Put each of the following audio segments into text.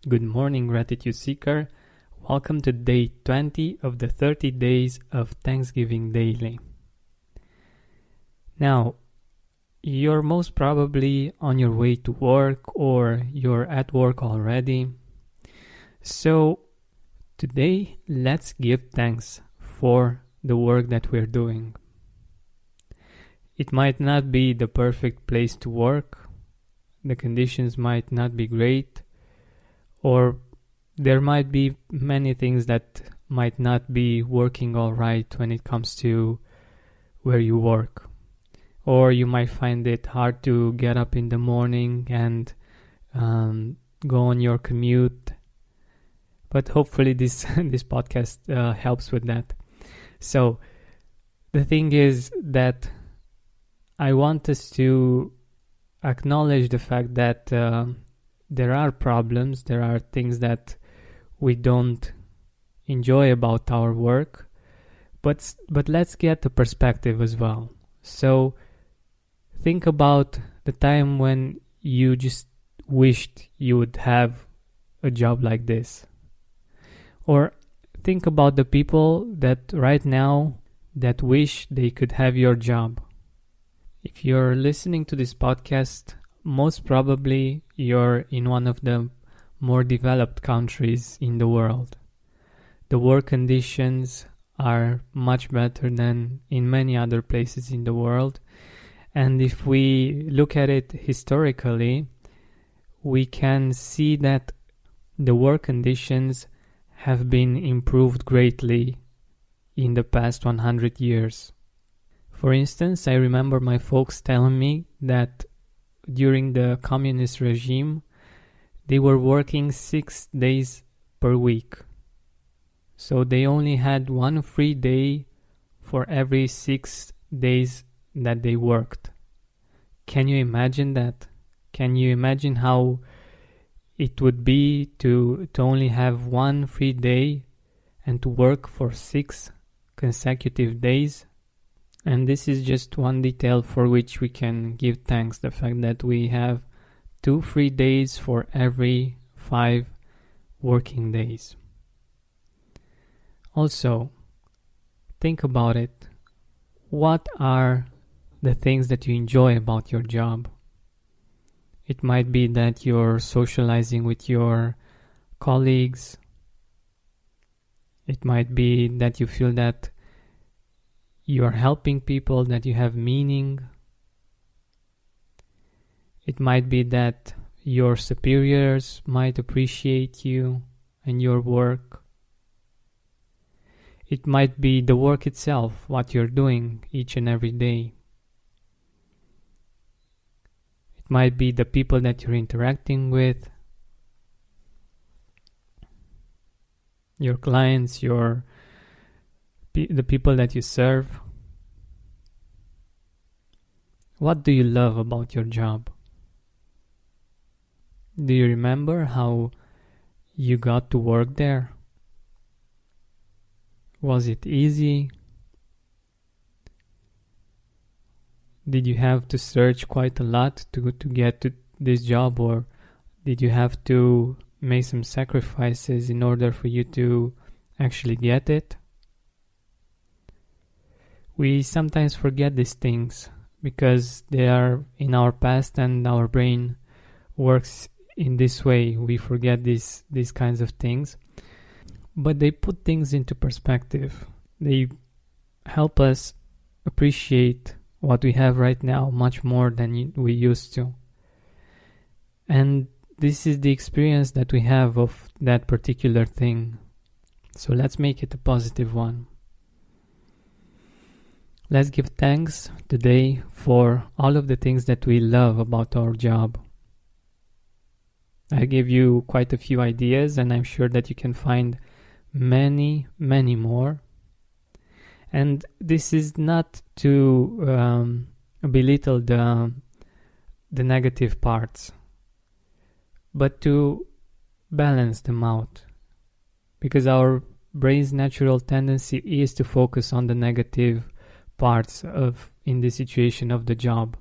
Good morning, Gratitude Seeker. Welcome to day 20 of the 30 days of Thanksgiving Daily. Now, you're most probably on your way to work or you're at work already. So, today, let's give thanks for the work that we're doing. It might not be the perfect place to work. The conditions might not be great. Or there might be many things that might not be working all right when it comes to where you work. Or you might find it hard to get up in the morning and go on your commute. But hopefully this podcast helps with that. So the thing is that I want us to acknowledge the fact that there are problems, there are things that we don't enjoy about our work, but let's get the perspective as well. So think about the time when you just wished you would have a job like this. Or think about the people that right now that wish they could have your job. If you're listening to this podcast, most probably you're in one of the more developed countries in the world. The work conditions are much better than in many other places in the world. And if we look at it historically, we can see that the work conditions have been improved greatly in the past 100 years. For instance, I remember my folks telling me that during the communist regime, they were working 6 days per week. So they only had one free day for every 6 days that they worked. Can you imagine that? Can you imagine how it would be to only have one free day and to work for 6 consecutive days? And this is just one detail for which we can give thanks, the fact that we have 2 free days for every 5 working days. Also, think about it. What are the things that you enjoy about your job? It might be that you're socializing with your colleagues. It might be that you feel that you are helping people, that you have meaning. It might be that your superiors might appreciate you and your work. It might be the work itself, what you're doing each and every day. It might be the people that you're interacting with, your clients, the people that you serve. What do you love about your job? Do you remember how you got to work there? Was it easy? Did you have to search quite a lot to get to this job, or did you have to make some sacrifices in order for you to actually get it? We sometimes forget these things because they are in our past and our brain works in this way. We forget these kinds of things. But they put things into perspective. They help us appreciate what we have right now much more than we used to. And this is the experience that we have of that particular thing. So let's make it a positive one. Let's give thanks today for all of the things that we love about our job. I gave you quite a few ideas, and I'm sure that you can find many, many more. And this is not to belittle the negative parts, but to balance them out. Because our brain's natural tendency is to focus on the negative parts in the situation of the job.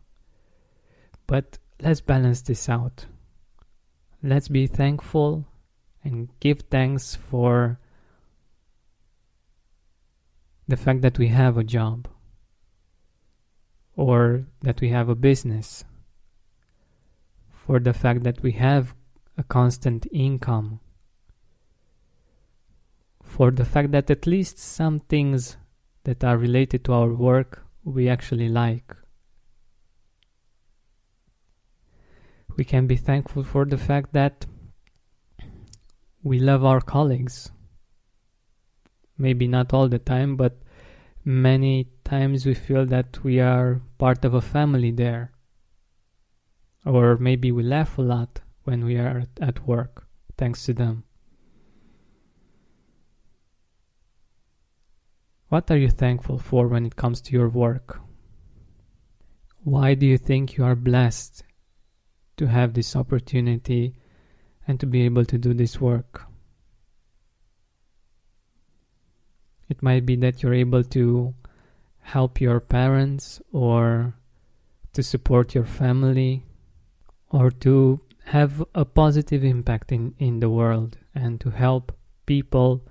But let's balance this out. Let's be thankful and give thanks for the fact that we have a job or that we have a business, for the fact that we have a constant income, for the fact that at least some things that are related to our work we actually like. We can be thankful for the fact that we love our colleagues. Maybe not all the time, but many times we feel that we are part of a family there. Or maybe we laugh a lot when we are at work, thanks to them. What are you thankful for when it comes to your work? Why do you think you are blessed to have this opportunity and to be able to do this work? It might be that you're able to help your parents or to support your family or to have a positive impact in the world and to help people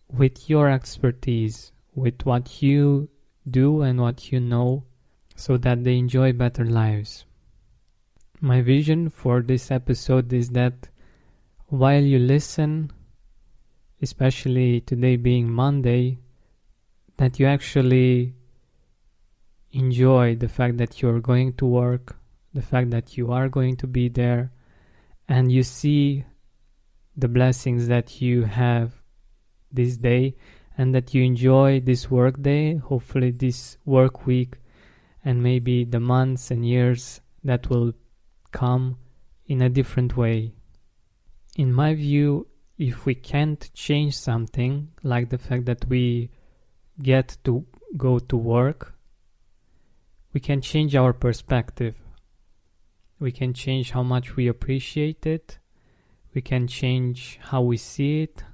with your expertise, with what you do and what you know, so that they enjoy better lives. My vision for this episode is that while you listen, especially today being Monday, that you actually enjoy the fact that you're going to work, the fact that you are going to be there, and you see the blessings that you have this day, and that you enjoy this work day, hopefully this work week, and maybe the months and years that will come in a different way. In my view, if we can't change something, like the fact that we get to go to work, we can change our perspective. We can change how much we appreciate it. We can change how we see it,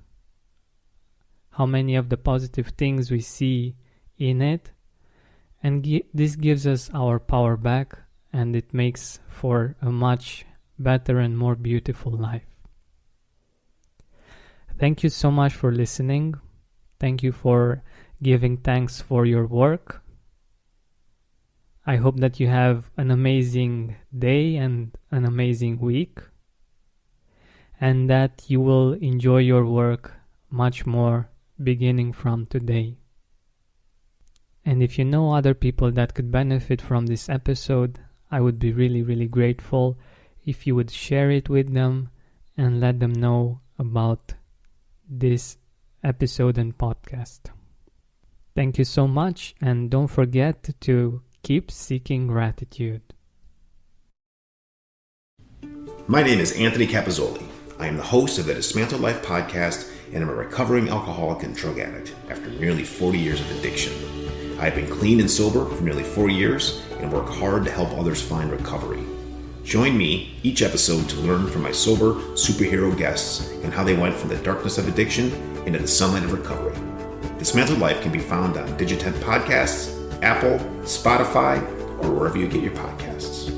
how many of the positive things we see in it. And this gives us our power back, and it makes for a much better and more beautiful life. Thank you so much for listening. Thank you for giving thanks for your work. I hope that you have an amazing day and an amazing week, and that you will enjoy your work much more beginning from today. And if you know other people that could benefit from this episode, I would be really, really grateful if you would share it with them and let them know about this episode and podcast. Thank you so much, and don't forget to keep seeking gratitude. My name is Anthony Capizzoli. I am the host of the Dismantled Life podcast, and I'm a recovering alcoholic and drug addict after nearly 40 years of addiction. I have been clean and sober for nearly 4 years and work hard to help others find recovery. Join me each episode to learn from my sober superhero guests and how they went from the darkness of addiction into the sunlight of recovery. Dismantled Life can be found on Digitent Podcasts, Apple, Spotify, or wherever you get your podcasts.